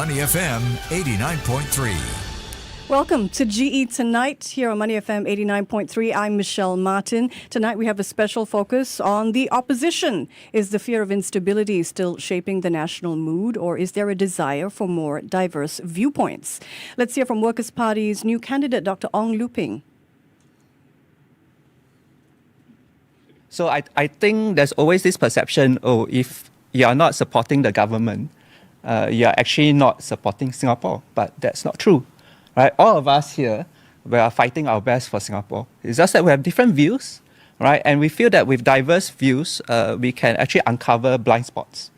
Money FM 89.3. Welcome to GE Tonight here on Money FM 89.3. I'm Michelle Martin. Tonight we have a special focus on the opposition. Is the fear of instability still shaping the national mood, or is there a desire for more diverse viewpoints? Let's hear from Workers' Party's new candidate, Dr. Ong Luping. So I think there's always this perception, if you are not supporting the government, you are actually not supporting Singapore. But that's not true. Right? All of us here, we are fighting our best for Singapore. It's just that we have different views, right? And we feel that with diverse views, we can actually uncover blind spots.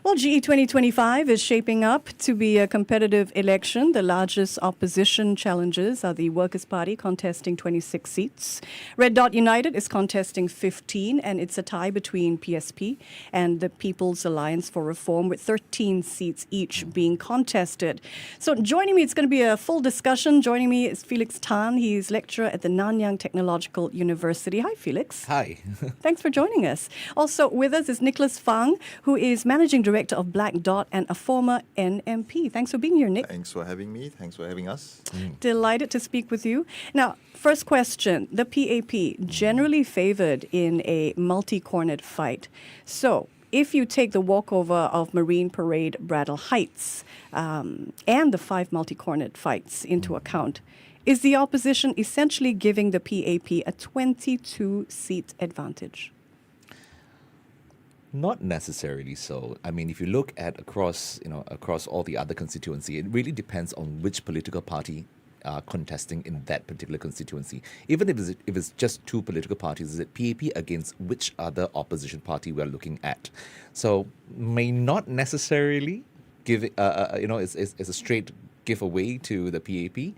Well, GE 2025 is shaping up to be a competitive election. The largest opposition challenges are the Workers' Party contesting 26 seats. Red Dot United is contesting 15, and it's a tie between PSP and the People's Alliance for Reform, with 13 seats each being contested. So joining me, it's going to be a full discussion. Joining me is Felix Tan. He's lecturer at the Nanyang Technological University. Hi, Felix. Hi. Thanks for joining us. Also with us is Nicholas Fang, who is Managing Director of Black Dot and a former NMP. Thanks for being here, Nick. Thanks for having me. Thanks for having us. Delighted to speak with you. Now, first question. The PAP generally favored in a multi-cornered fight. So, if you take the walkover of Marine Parade Bradle Heights and the 5 multi-cornered fights into account, is the opposition essentially giving the PAP a 22-seat advantage? Not necessarily so. I mean, if you look at across all the other constituency, it really depends on which political party are contesting in that particular constituency. Even if it's just 2 political parties, is it PAP against which other opposition party we're looking at? So may not necessarily give it, it's a straight giveaway to the PAP.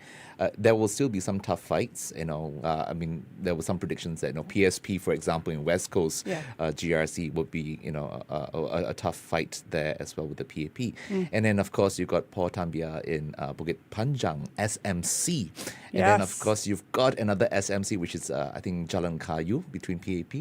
There will still be some tough fights. I mean, there were some predictions that PSP, for example, in West Coast, GRC would be a tough fight there as well with the PAP. And then of course you've got Paul Tambia in Bukit Panjang SMC, and then of course you've got another SMC which is I think Jalan Kayu between PAP,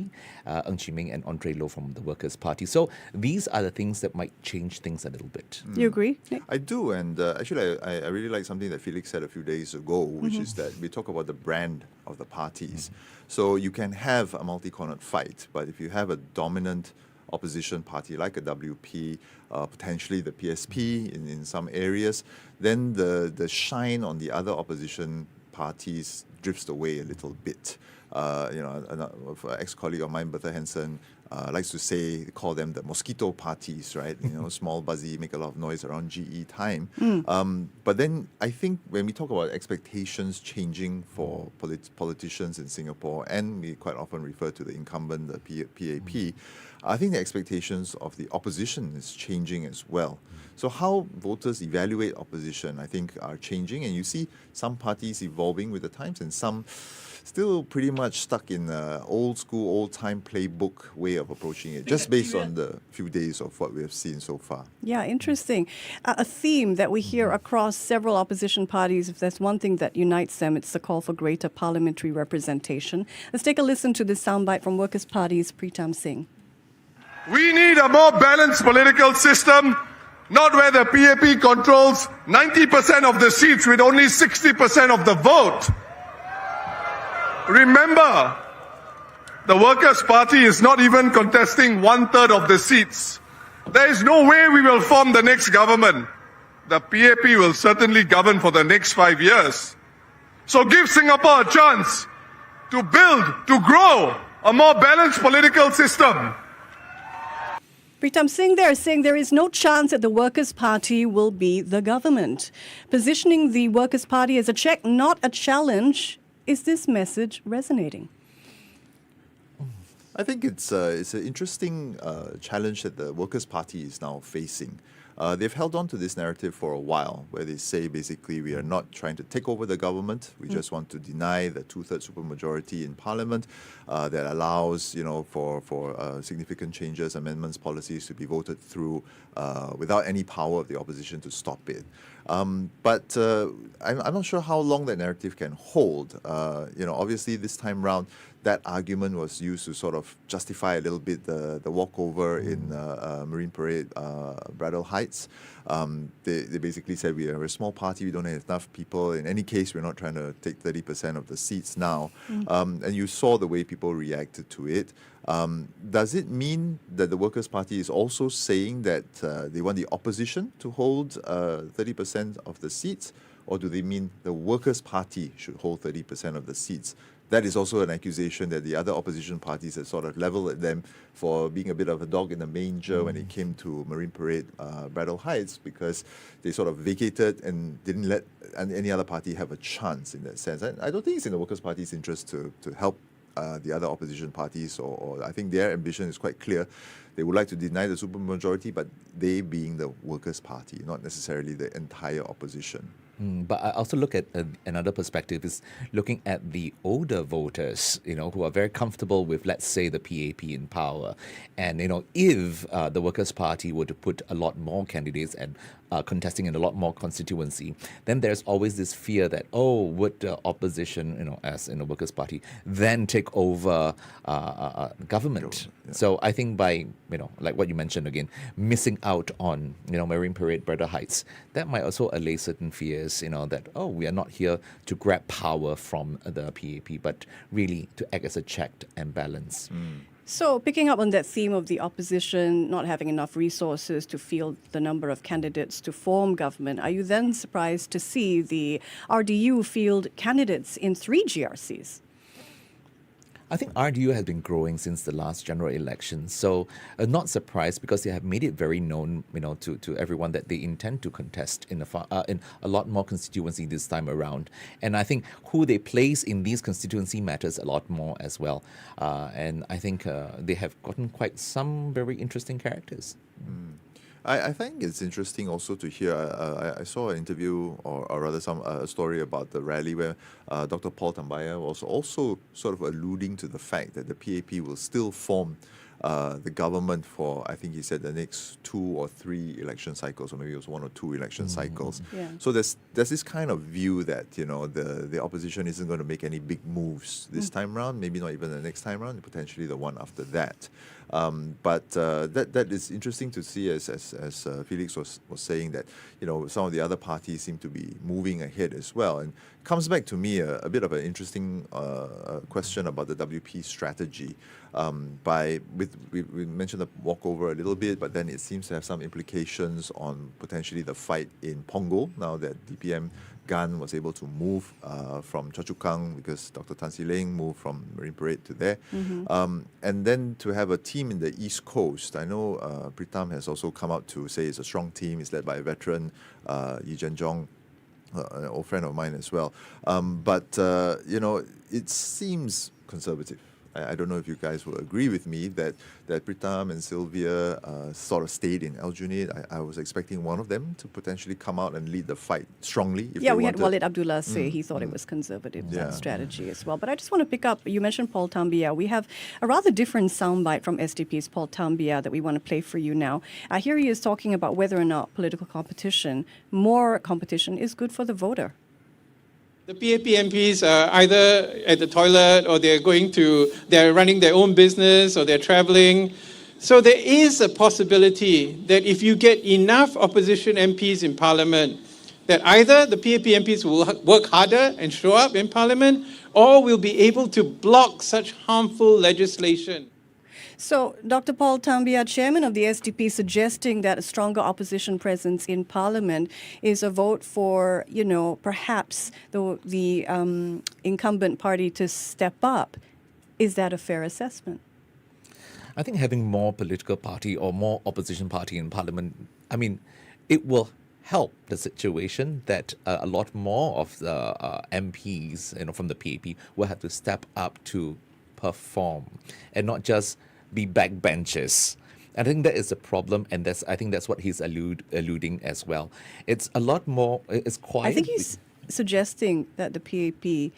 Ng Chee Meng and Andre Loh from the Workers' Party. So these are the things that might change things a little bit. You agree, Nick? I do, and actually I really like something that Felix said a few days ago, which is that we talk about the brand of the parties. So you can have a multi-cornered fight, but if you have a dominant opposition party like a WP, potentially the PSP in some areas, then the shine on the other opposition parties drifts away a little bit. An ex-colleague of mine, Bertha Henson, likes to call them the mosquito parties, right? Small, buzzy, make a lot of noise around GE time. But then I think when we talk about expectations changing for politicians in Singapore, and we quite often refer to the incumbent, the PAP, I think the expectations of the opposition is changing as well. So how voters evaluate opposition, I think, are changing, and you see some parties evolving with the times and some still pretty much stuck in the old school, old-time playbook way of approaching it, just based on the few days of what we have seen so far. Yeah, interesting. A theme that we hear across several opposition parties, if there's one thing that unites them, it's the call for greater parliamentary representation. Let's take a listen to this soundbite from Workers' Party's Pritam Singh. We need a more balanced political system, not where the PAP controls 90% of the seats with only 60% of the vote. Remember, the Workers' Party is not even contesting 1/3 of the seats. There is no way we will form the next government. The PAP will certainly govern for the next 5 years. So give Singapore a chance to build, to grow a more balanced political system. Pritam Singh there saying there is no chance that the Workers' Party will be the government. Positioning the Workers' Party as a check, not a challenge. Is this message resonating? I think it's an interesting challenge that the Workers' Party is now facing. They've held on to this narrative for a while, where they say basically we are not trying to take over the government. We just want to deny the 2/3 supermajority in Parliament that allows, for significant changes, amendments, policies to be voted through without any power of the opposition to stop it. But I'm not sure how long that narrative can hold. Obviously this time round, that argument was used to sort of justify a little bit the walkover in Marine Parade, Bradwell Heights. They basically said we are a small party, we don't have enough people. In any case, we're not trying to take 30% of the seats now. And you saw the way people reacted to it. Does it mean that the Workers' Party is also saying that they want the opposition to hold 30% of the seats? Or do they mean the Workers' Party should hold 30% of the seats? That is also an accusation that the other opposition parties have sort of leveled at them for being a bit of a dog in the manger when it came to Marine Parade, Bradwell Heights, because they sort of vacated and didn't let any other party have a chance in that sense. I don't think it's in the Workers' Party's interest to help the other opposition parties, or I think their ambition is quite clear. They would like to deny the supermajority, but they being the Workers' Party, not necessarily the entire opposition. But I also look at another perspective is looking at the older voters, who are very comfortable with, let's say, the PAP in power. And, if the Workers' Party were to put a lot more candidates and contesting in a lot more constituency, then there's always this fear that, would the opposition, as in the Workers' Party, then take over government? Yeah. So I think by, like what you mentioned again, missing out on, Marine Parade, Bradwell Heights, that might also allay certain fears, that, we are not here to grab power from the PAP, but really to act as a check and balance. So, picking up on that theme of the opposition not having enough resources to field the number of candidates to form government, are you then surprised to see the RDU field candidates in 3 GRCs? I think RDU has been growing since the last general election, so not surprised because they have made it very known, to everyone that they intend to contest in a lot more constituency this time around. And I think who they place in these constituency matters a lot more as well. And I think they have gotten quite some very interesting characters. I think it's interesting also to hear. I saw an interview, or rather a story about the rally where Dr. Paul Tambaya was also sort of alluding to the fact that the PAP will still form the government for, I think he said, the next 2 or 3 election cycles, or maybe it was 1 or 2 election cycles. Yeah. So there's this kind of view that the opposition isn't going to make any big moves this time round, maybe not even the next time round, potentially the one after that. But that is interesting to see, as Felix was saying, that some of the other parties seem to be moving ahead as well. And it comes back to me a bit of an interesting question about the WP strategy. We mentioned the walkover a little bit, but then it seems to have some implications on potentially the fight in Punggol, now that DPM Gan was able to move from Choa Chu Kang because Dr. Tan See Leng moved from Marine Parade to there. And then to have a team in the East Coast. I know Pritam has also come out to say it's a strong team. It's led by a veteran, Yi Jen Jong, an old friend of mine as well. But it seems conservative. I don't know if you guys will agree with me that Pritam and Sylvia sort of stayed in Aljunied. I was expecting one of them to potentially come out and lead the fight strongly. If Yeah, they we had wanted. Walid Abdullah say he thought it was conservative, Yeah. that strategy as well. But I just want to pick up, you mentioned Paul Tambia. We have a rather different soundbite from SDP's Paul Tambia that we want to play for you now. Here he is talking about whether or not political competition, more competition, is good for the voter. The PAP MPs are either at the toilet or they're running their own business or they're traveling. So there is a possibility that if you get enough opposition MPs in Parliament, that either the PAP MPs will work harder and show up in Parliament, or will be able to block such harmful legislation. So, Dr. Paul Tambia, chairman of the SDP, suggesting that a stronger opposition presence in Parliament is a vote for, perhaps the incumbent party to step up. Is that a fair assessment? I think having more political party or more opposition party in Parliament, it will help the situation that a lot more of the MPs, from the PAP will have to step up to perform and not just be backbenchers. I think that is a problem, and I think that's what he's alluding as well. It's a lot more. It's quite. I think he's suggesting that the PAP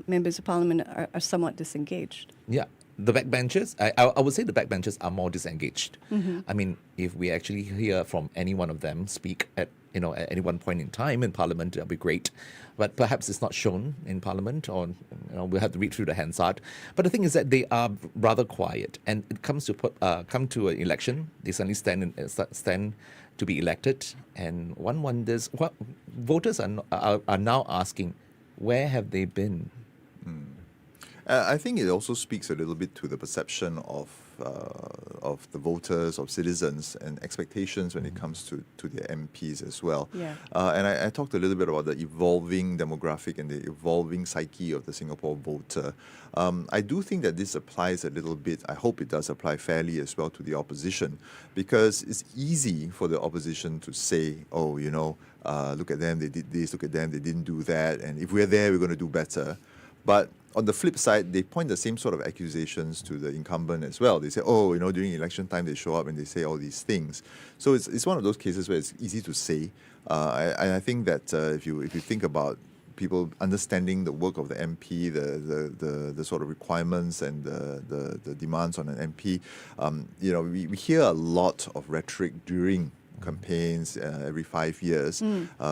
members of Parliament are somewhat disengaged. Yeah. the backbenchers, I would say the backbenchers are more disengaged. I mean, if we actually hear from any one of them speak at any one point in time in Parliament, that'll be great. But perhaps it's not shown in Parliament, or we'll have to read through the Hansard. But the thing is that they are rather quiet, and it comes to come to an election, they suddenly stand to be elected, and one wonders what voters are now asking: where have they been? I think it also speaks a little bit to the perception of the voters, of citizens, and expectations when it comes to their MPs as well. Yeah. And I talked a little bit about the evolving demographic and the evolving psyche of the Singapore voter. I do think that this applies a little bit, I hope it does apply fairly as well to the opposition, because it's easy for the opposition to say, oh, look at them, they did this, look at them, they didn't do that, and if we're there, we're going to do better. But on the flip side, they point the same sort of accusations to the incumbent as well. They say, oh, during election time, they show up and they say all these things. So it's one of those cases where it's easy to say. I think that if you think about people understanding the work of the MP, the sort of requirements and the demands on an MP, we hear a lot of rhetoric during campaigns every 5 years.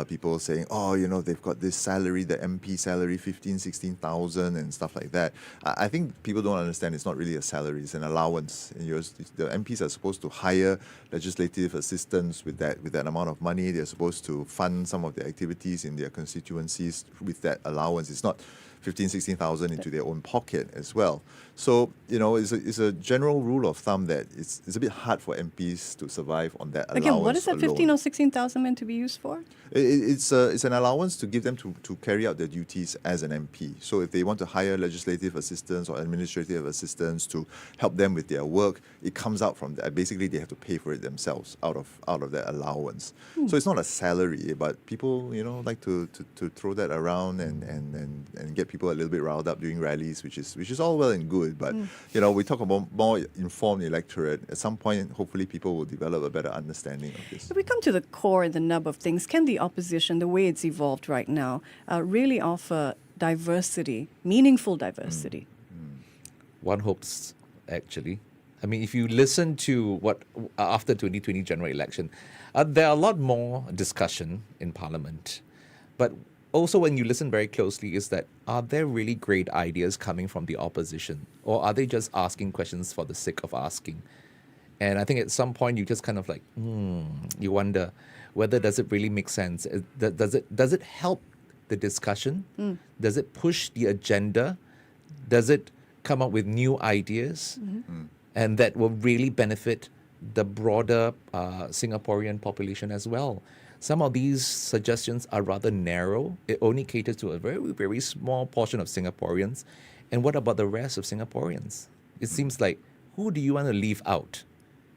People saying, oh, they've got this salary, the MP salary, 16,000 and stuff like that. I think people don't understand it's not really a salary, it's an allowance. And the MPs are supposed to hire legislative assistants with that amount of money. They're supposed to fund some of the activities in their constituencies with that allowance. It's not 16,000 into their own pocket as well. So, it's a general rule of thumb that it's a bit hard for MPs to survive on that allowance. Again, what is that alone. 15 or 16,000 meant to be used for? It's an allowance to give them to carry out their duties as an MP. So if they want to hire legislative assistants or administrative assistants to help them with their work, it comes out from that. Basically, they have to pay for it themselves out of that allowance. So it's not a salary, but people like to throw that around and get people a little bit riled up during rallies, which is all well and good. But we talk about more informed electorate. At some point, hopefully, people will develop a better understanding of this. If we come to the core and the nub of things, can the opposition, the way it's evolved right now, really offer diversity, meaningful diversity? One hopes, actually. I mean, if you listen to what after 2020 general election, there are a lot more discussion in Parliament. But also when you listen very closely is that, are there really great ideas coming from the opposition? Or are they just asking questions for the sake of asking? And I think at some point you just kind of like, you wonder whether does it really make sense? Does it help the discussion? Does it push the agenda? Does it come up with new ideas? And that will really benefit the broader Singaporean population as well. Some of these suggestions are rather narrow. It only caters to a very, very small portion of Singaporeans. And what about the rest of Singaporeans? It seems like, who do you want to leave out?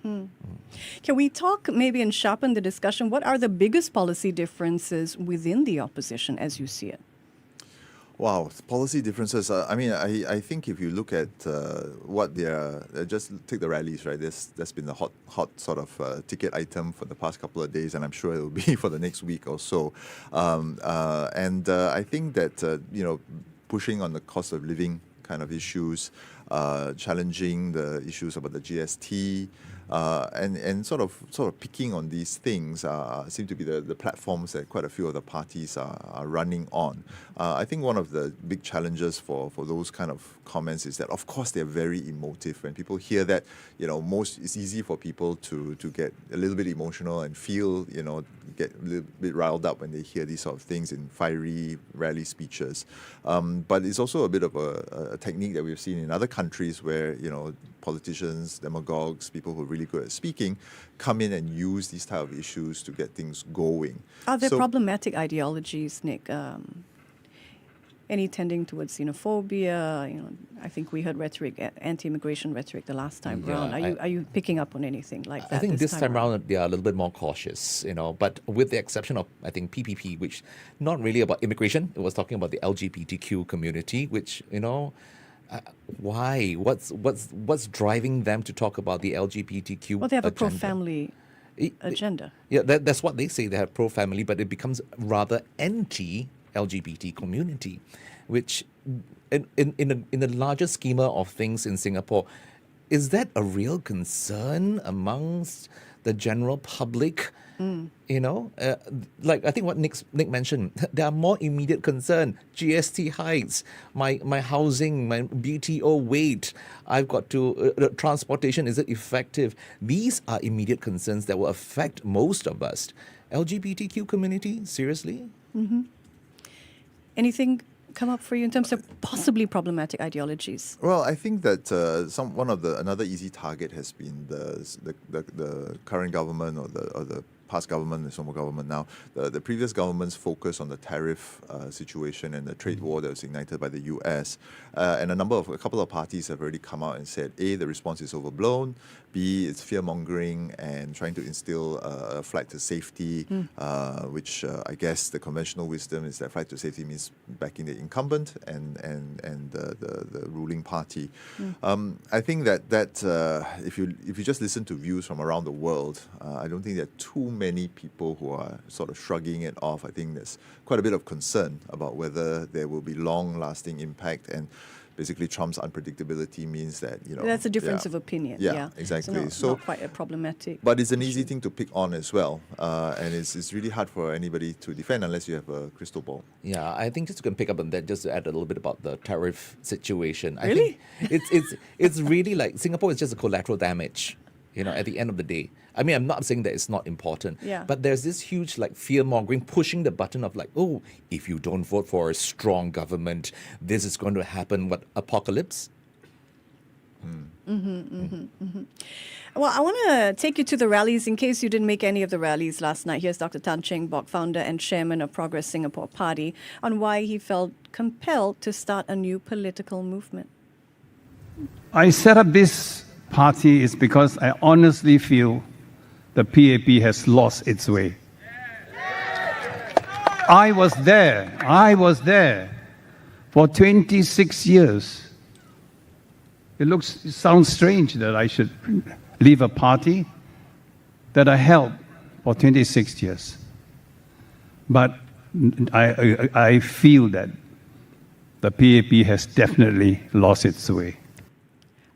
Can we talk maybe and sharpen the discussion? What are the biggest policy differences within the opposition as you see it? Wow, policy differences. I think if you look at what they're, just take the rallies, right? That's been the hot sort of ticket item for the past couple of days, and I'm sure it will be for the next week or so. I think that pushing on the cost of living kind of issues, challenging the issues about the GST, and sort of picking on these things seem to be the platforms that quite a few of the parties are running on. I think one of the big challenges for those kind of comments is that, of course, they're very emotive. When people hear that, it's easy for people to get a little bit emotional and feel, get a little bit riled up when they hear these sort of things in fiery rally speeches. But it's also a bit of a technique that we've seen in other countries where, politicians, demagogues, people who are really good at speaking, come in and use these type of issues to get things going. Are there problematic ideologies, Nick? Any tending towards xenophobia? I think we heard rhetoric, anti-immigration rhetoric the last time round. Are you picking up on anything like that? I think this time around they are a little bit more cautious, But with the exception of, I think, PPP, which not really about immigration. It was talking about the LGBTQ community, which why? What's driving them to talk about the LGBTQ? Well, they have a agenda? pro-family agenda. Yeah, that's what they say. They have pro-family, but it becomes rather anti-LGBT community. which in the larger schema of things in Singapore, is that a real concern amongst the general public? You know, like I think what Nick mentioned, there are more immediate concern. GST hikes, my housing, my BTO wait. I've got to transportation. Is it effective? These are immediate concerns that will affect most of us. LGBTQ community, seriously? Anything come up for you in terms of possibly problematic ideologies? Well, I think that another easy target has been the current government or the past government, the Singapore government now. The previous government's focus on the tariff situation and the trade war that was ignited by the US, and a couple of parties have already come out and said, A, the response is overblown, B, it's fear-mongering and trying to instill a flight to safety, which I guess the conventional wisdom is that flight to safety means backing the incumbent and the ruling party. I think that if you just listen to views from around the world, I don't think there are too many people who are sort of shrugging it off. I think there's quite a bit of concern about whether there will be long-lasting impact, and basically Trump's unpredictability means that, you know, That's a difference of opinion. Yeah, exactly. So not quite a problematic. But it's an easy thing to pick on as well, and it's really hard for anybody to defend unless you have a crystal ball. Yeah, I think just to pick up on that, just to add a little bit about the tariff situation. Really? I think it's really like Singapore is just a collateral damage. You know, at the end of the day. I mean, I'm not saying that it's not important, but there's this huge like fear-mongering, pushing the button of like, oh, if you don't vote for a strong government, this is going to happen. What, apocalypse? Well, I want to take you to the rallies in case you didn't make any of the rallies last night. Here's Dr. Tan Cheng Bock, founder and chairman of Progress Singapore Party, on why he felt compelled to start a new political movement. I set up this party is because I honestly feel the PAP has lost its way. I was there for 26 years. It sounds strange that I should leave a party that I held for 26 years. But I feel that the PAP has definitely lost its way.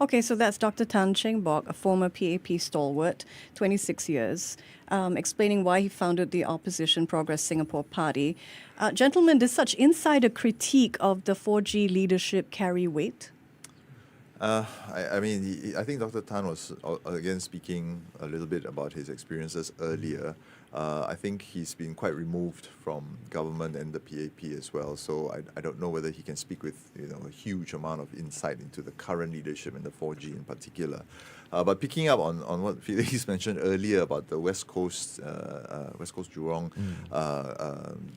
Okay, so that's Dr. Tan Cheng Bock, a former PAP stalwart, 26 years, explaining why he founded the opposition Progress Singapore Party. Gentlemen, does such insider critique of the 4G leadership carry weight? I mean, I think Dr. Tan was, again, speaking a little bit about his experiences earlier. I think he's been quite removed from government and the PAP as well. So I don't know whether he can speak with a huge amount of insight into the current leadership and the 4G in particular. But picking up on what Felix mentioned earlier about the West Coast Jurong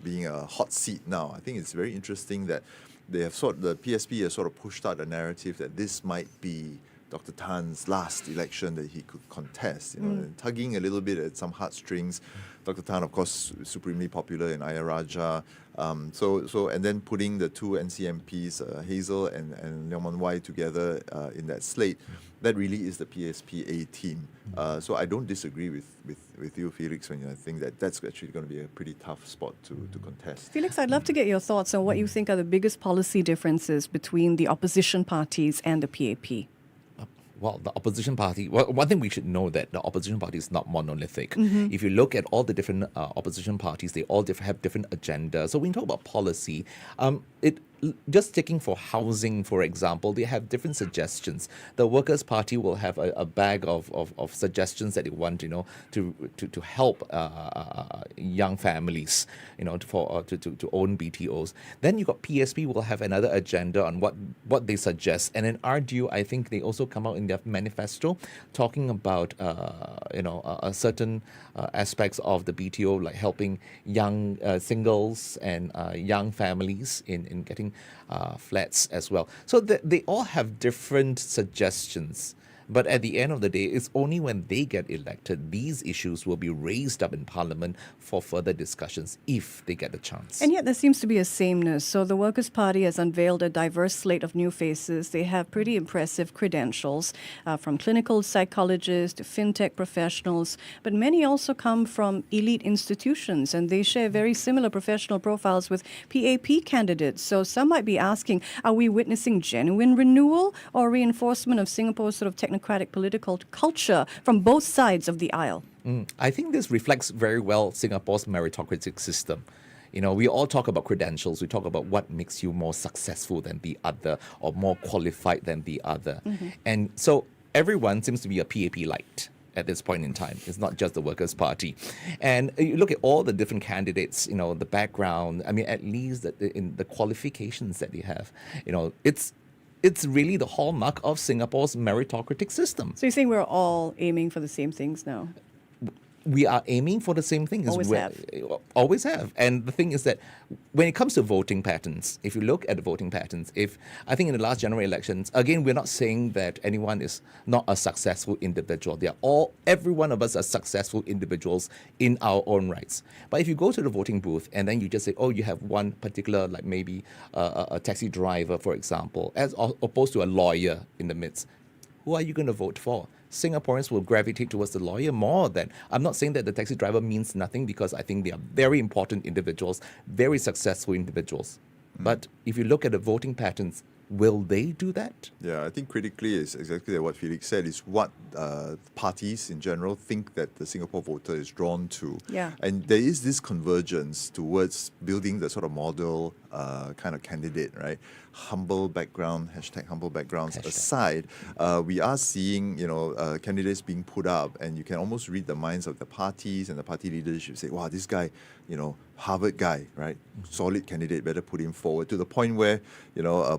being a hot seat now, I think it's very interesting that the PSP has sort of pushed out the narrative that this might be Dr. Tan's last election that he could contest, and tugging a little bit at some heartstrings. Dr. Tan, of course, supremely popular in Ayer Rajah. And then putting the two NCMPs, Hazel and Leong Mun Wai, together in that slate, that really is the PSP A team. So I don't disagree with you, Felix, when I think that that's actually going to be a pretty tough spot to contest. Felix, I'd love to get your thoughts on what you think are the biggest policy differences between the opposition parties and the PAP. Well, the opposition party, one thing we should know that the opposition party is not monolithic. If you look at all the different opposition parties, they all have different agendas. So when you talk about policy, just taking for housing, for example, they have different suggestions. The Workers' Party will have a bag of suggestions that they want, to help young families, to own BTOs. Then you got PSP will have another agenda on what they suggest, and in RDU, I think they also come out in their manifesto talking about certain aspects of the BTO, like helping young singles and young families in getting flats as well. So they all have different suggestions. But at the end of the day, it's only when they get elected, these issues will be raised up in Parliament for further discussions if they get the chance. And yet there seems to be a sameness. So the Workers' Party has unveiled a diverse slate of new faces. They have pretty impressive credentials, from clinical psychologists to fintech professionals, but many also come from elite institutions, and they share very similar professional profiles with PAP candidates. So some might be asking, are we witnessing genuine renewal or reinforcement of Singapore's sort of technocratic political culture from both sides of the aisle? I think this reflects very well Singapore's meritocratic system. You know, we all talk about credentials. We talk about what makes you more successful than the other or more qualified than the other. And so everyone seems to be a PAP light at this point in time. It's not just the Workers' Party. And you look at all the different candidates, you know, the background, I mean, at least in the qualifications that they have, you know, it's really the hallmark of Singapore's meritocratic system. So you're saying we're all aiming for the same things now? We are aiming for the same thing. Always have. And the thing is that when it comes to voting patterns, if you look at the voting patterns, I think in the last general elections, again, we're not saying that anyone is not a successful individual. Every one of us are successful individuals in our own rights. But if you go to the voting booth and then you just say, oh, you have one particular, like maybe a taxi driver, for example, as opposed to a lawyer in the midst, who are you going to vote for? Singaporeans will gravitate towards the lawyer more than. I'm not saying that the taxi driver means nothing, because I think they are very important individuals, very successful individuals. But if you look at the voting patterns, will they do that? Yeah, I think critically is exactly what Felix said, is what parties in general think that the Singapore voter is drawn to. Yeah. And there is this convergence towards building the sort of model kind of candidate, right? Humble background, #humble backgrounds aside, we are seeing, candidates being put up, and you can almost read the minds of the parties and the party leadership say, wow, this guy, Harvard guy, right? Solid candidate, better put him forward, to the point where,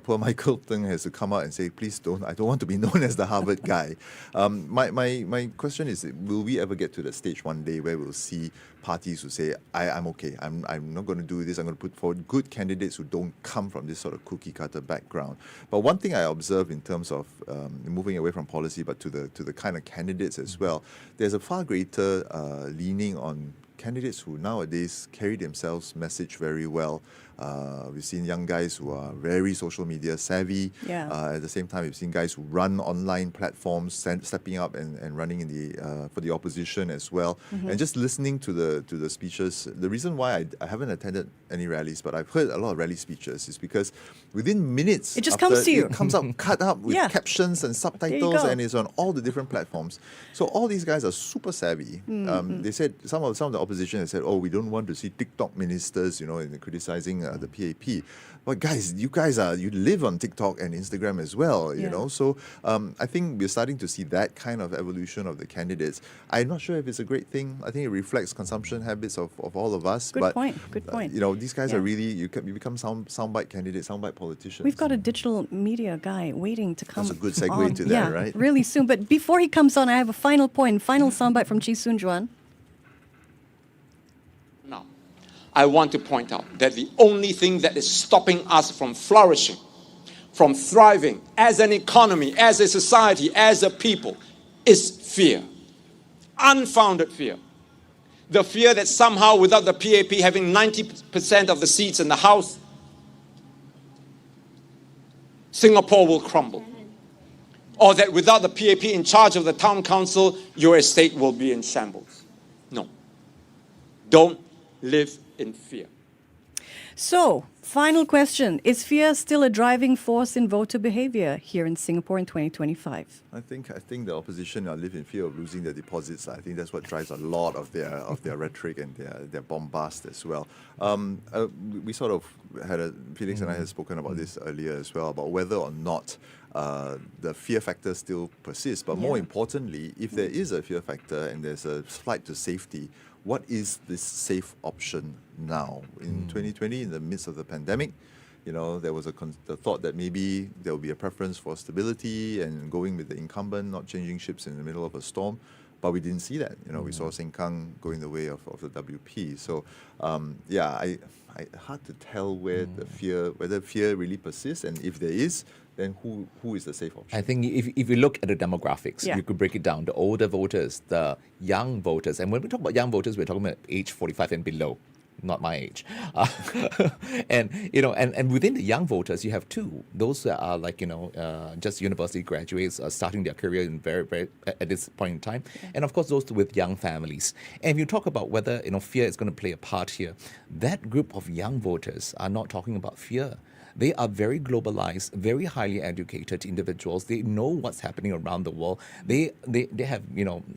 poor Michael Teng has to come out and say, please don't, I don't want to be known as the Harvard guy. My question is, will we ever get to that stage one day where we'll see parties who say, I'm okay, I'm not going to do this, I'm going to put forward good candidates who don't come from this sort of cookie cutter background. But one thing I observe in terms of moving away from policy, but to the kind of candidates as well, there's a far greater leaning on candidates who nowadays carry themselves message very well. We've seen young guys who are very social media savvy. Yeah. At the same time, we've seen guys who run online platforms, stepping up and running in for the opposition as well. And just listening to the speeches. The reason why I haven't attended any rallies, but I've heard a lot of rally speeches, is because within minutes, it just comes to you. It comes up cut up with captions and subtitles, and it's on all the different platforms. So all these guys are super savvy. They said some of the opposition has said, "Oh, we don't want to see TikTok ministers, in criticizing the PAP." But guys, you live on TikTok and Instagram as well, So I think we're starting to see that kind of evolution of the candidates. I'm not sure if it's a great thing. I think it reflects consumption habits of all of us. Good point. These guys are really, you become soundbite candidates, soundbite politicians. We've got a digital media guy waiting to come. That's a good segue on. into that, right? Really soon. But before he comes on, I have a final soundbite from Chee Soon Juan. Now, I want to point out that the only thing that is stopping us from flourishing, from thriving as an economy, as a society, as a people, is fear. Unfounded fear. The fear that somehow, without the PAP having 90% of the seats in the House, Singapore will crumble. Or that without the PAP in charge of the town council, your estate will be in shambles. No. Don't live in fear. So, final question. Is fear still a driving force in voter behavior here in Singapore in 2025? I think the opposition live in fear of losing their deposits. I think that's what drives a lot of their rhetoric and their bombast as well. We sort of Felix and I had spoken about this earlier as well, about whether or not the fear factor still persists. But more importantly, if there is a fear factor and there's a flight to safety, what is this safe option now? In 2020, in the midst of the pandemic, there was the thought that maybe there will be a preference for stability and going with the incumbent, not changing ships in the middle of a storm. But we didn't see that. We saw Sengkang going the way of the WP. So, hard to tell where whether fear really persists, and if there is, then who is the safe option? I think if you look at the demographics, Yeah. you could break it down. The older voters, the young voters, and when we talk about young voters, we're talking about age 45 and below, not my age. And within the young voters, you have two. Those that are like, just university graduates starting their career in very at this point in time. And of course, those with young families. And if you talk about whether, fear is going to play a part here, that group of young voters are not talking about fear. They are very globalized, very highly educated individuals. They know what's happening around the world. They have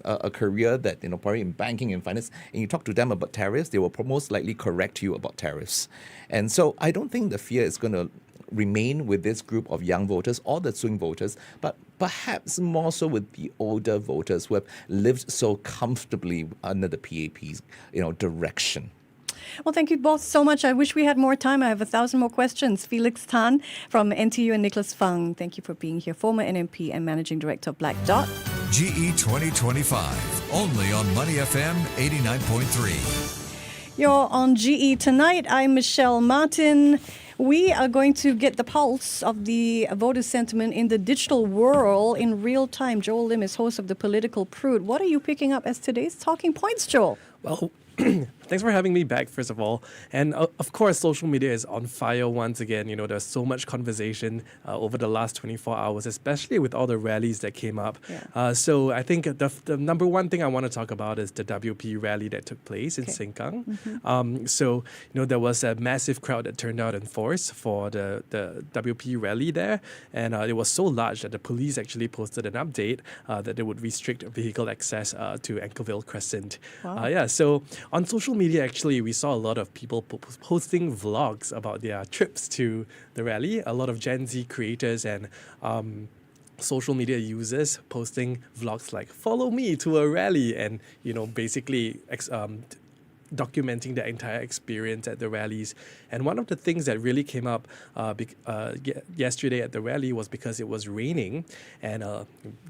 a career that probably in banking and finance. And you talk to them about tariffs, they will most likely correct you about tariffs. And so I don't think the fear is going to remain with this group of young voters or the swing voters, but perhaps more so with the older voters who have lived so comfortably under the PAP's direction. Well, thank you both so much. I wish we had more time. I have 1,000 more questions. Felix Tan from NTU and Nicholas Fang, thank you for being here. Former NMP and Managing Director of Black Dot. GE 2025, only on Money FM 89.3. You're on GE tonight. I'm Michelle Martin. We are going to get the pulse of the voter sentiment in the digital world in real time. Joel Lim is host of The Political Prude. What are you picking up as today's talking points, Joel? Well, thanks for having me back, first of all. And of course, social media is on fire once again. There's so much conversation over the last 24 hours, especially with all the rallies that came up. Yeah. So I think the number one thing I want to talk about is the WP rally that took place in Sengkang. Mm-hmm. There was a massive crowd that turned out in force for the WP rally there. And it was so large that the police actually posted an update that they would restrict vehicle access to Anchorvale Crescent. Wow. So on social media, actually, we saw a lot of people posting vlogs about their trips to the rally. A lot of Gen Z creators and social media users posting vlogs like "Follow me to a rally" and basically documenting the entire experience at the rallies. And one of the things that really came up yesterday at the rally was because it was raining and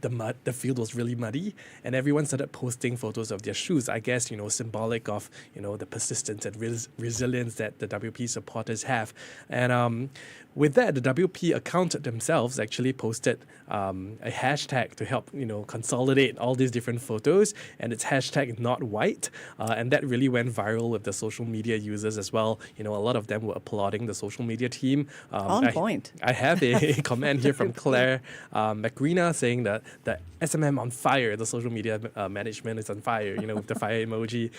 the field was really muddy, and everyone started posting photos of their shoes. I guess symbolic of the persistence and resilience that the WP supporters have. And with that, the WP account themselves actually posted a hashtag to help consolidate all these different photos, and it's hashtag not white, and that really went viral with the social media users as well. A lot of them were applauding the social media team. On point. I have a comment here from Claire Macrina saying that the SMM on fire, the social media management is on fire, with the fire emoji.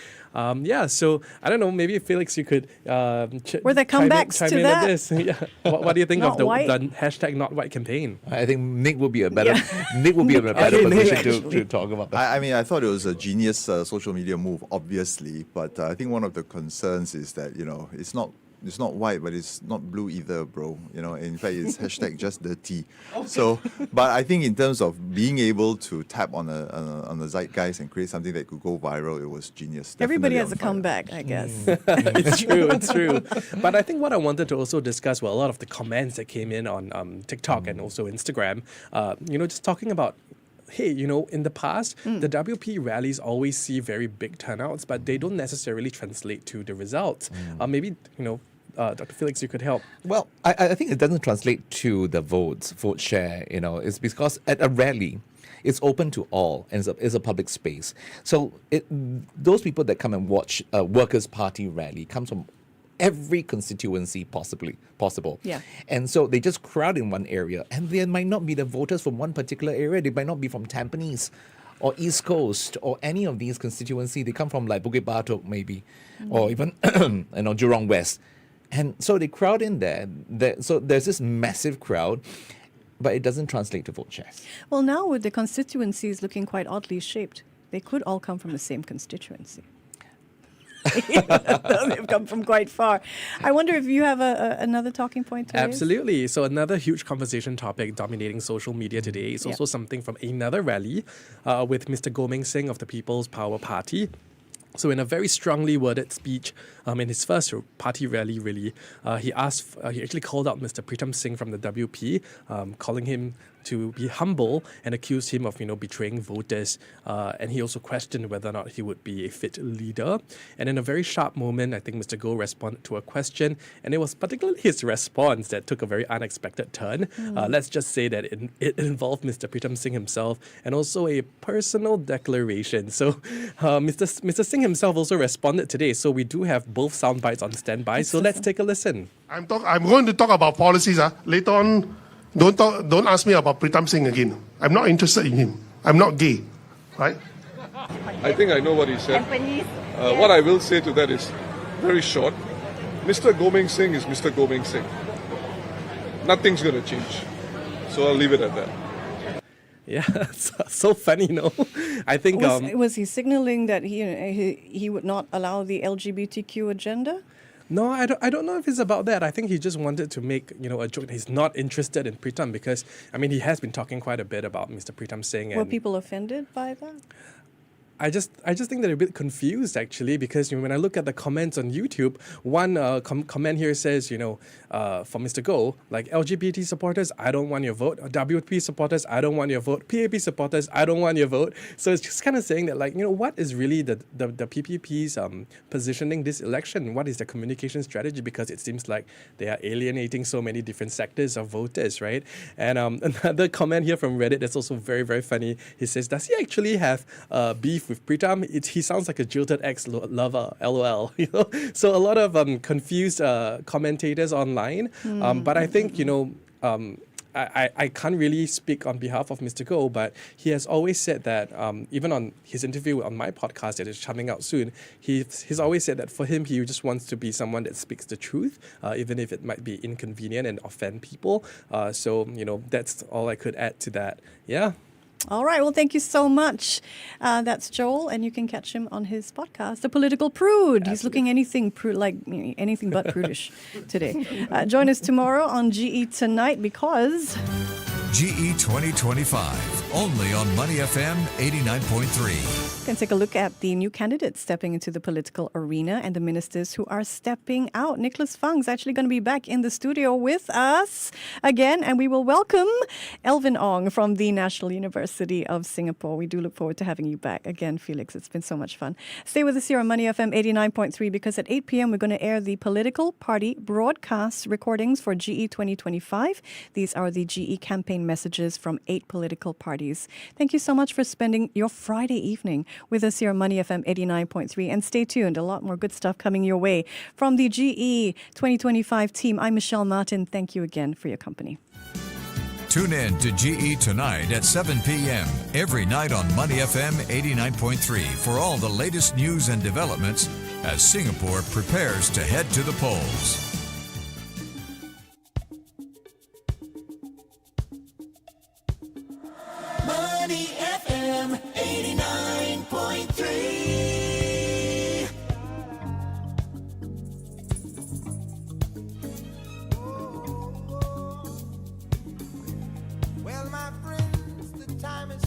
So I don't know, maybe Felix, you could Were there comebacks chime to in that? on this. What do you think of the White? hashtag not white campaign? I think Nick will be a better position to talk about that. I mean, I thought it was a genius social media move, obviously, but I think one of the concerns is that it's not white, but it's not blue either, bro. In fact, it's hashtag just dirty. So, but I think in terms of being able to tap on the zeitgeist and create something that could go viral, it was genius. Everybody Definitely has on a fire. comeback, I guess. It's true. But I think what I wanted to also discuss were a lot of the comments that came in on TikTok and also Instagram. Just talking about, hey, in the past, the WP rallies always see very big turnouts, but they don't necessarily translate to the results. Maybe, Dr. Felix, you could help. Well, I think it doesn't translate to the vote share. It's because at a rally, it's open to all and it's a public space. So those people that come and watch a Workers' Party rally comes from every constituency possible. Yeah. And so they just crowd in one area, and there might not be the voters from one particular area. They might not be from Tampines or East Coast or any of these constituencies. They come from like Bukit Batok maybe, or even Jurong West. And so they crowd in there. So there's this massive crowd, but it doesn't translate to vote shares. Well, now with the constituencies looking quite oddly shaped, they could all come from the same constituency. They've come from quite far. I wonder if you have another talking point to raise? Absolutely. So another huge conversation topic dominating social media today is also something from another rally with Mr. Goh Meng Seng of the People's Power Party. So in a very strongly worded speech, in his first party rally, really, he actually called out Mr. Pritam Singh from the WP, calling him to be humble and accused him of, betraying voters. And he also questioned whether or not he would be a fit leader. And in a very sharp moment, I think Mr. Goh responded to a question, and it was particularly his response that took a very unexpected turn. Let's just say that it involved Mr. Pritam Singh himself and also a personal declaration. So Mr. Singh himself also responded today. So we do have both sound bites on standby. So let's take a listen. I'm going to talk about policies. Later on, don't ask me about Pritam Singh again. I'm not interested in him. I'm not gay, right? I think I know what he said. What I will say to that is very short. Mr. Gomeng Singh is Mr. Gomeng Singh. Nothing's going to change. So I'll leave it at that. Yeah, it's so funny, I think... Was he signaling that he would not allow the LGBTQ agenda? No, I don't know if it's about that. I think he just wanted to make, a joke. He's not interested in Pritam because, he has been talking quite a bit about Mr. Pritam Singh. Were people offended by that? I just think they're a bit confused, actually, because when I look at the comments on YouTube, one comment here says, for Mr. Goh, like LGBT supporters, I don't want your vote. WP supporters, I don't want your vote. PAP supporters, I don't want your vote. So it's just kind of saying that, what is really the PPP's positioning this election? What is their communication strategy? Because it seems like they are alienating so many different sectors of voters, right? And another comment here from Reddit that's also very, very funny. He says, does he actually have beef with Pritam? He sounds like a jilted ex-lover, LOL. So a lot of confused commentators online. But I think I can't really speak on behalf of Mr. Goh, but he has always said that even on his interview on my podcast that is coming out soon, he's always said that for him he just wants to be someone that speaks the truth, even if it might be inconvenient and offend people. So that's all I could add to that. Yeah. All right. Well, thank you so much. That's Joel, and you can catch him on his podcast, The Political Prude. He's looking anything but prudish today. Join us tomorrow on GE Tonight because... GE 2025, only on Money FM 89.3. You can take a look at the new candidates stepping into the political arena and the ministers who are stepping out. Nicholas Fung's actually going to be back in the studio with us again, and we will welcome Elvin Ong from the National University of Singapore. We do look forward to having you back again, Felix. It's been so much fun. Stay with us here on Money FM 89.3 because at 8 p.m. we're going to air the political party broadcast recordings for GE 2025. These are the GE campaign messages from 8 political parties. Thank you so much for spending your Friday evening with us here on Money FM 89.3. And stay tuned, a lot more good stuff coming your way. From the GE 2025 team, I'm Michelle Martin. Thank you again for your company. Tune in to GE Tonight at 7 p.m. every night on Money FM 89.3 for all the latest news and developments as Singapore prepares to head to the polls. Money FM 89.3. Well, my friends, the time is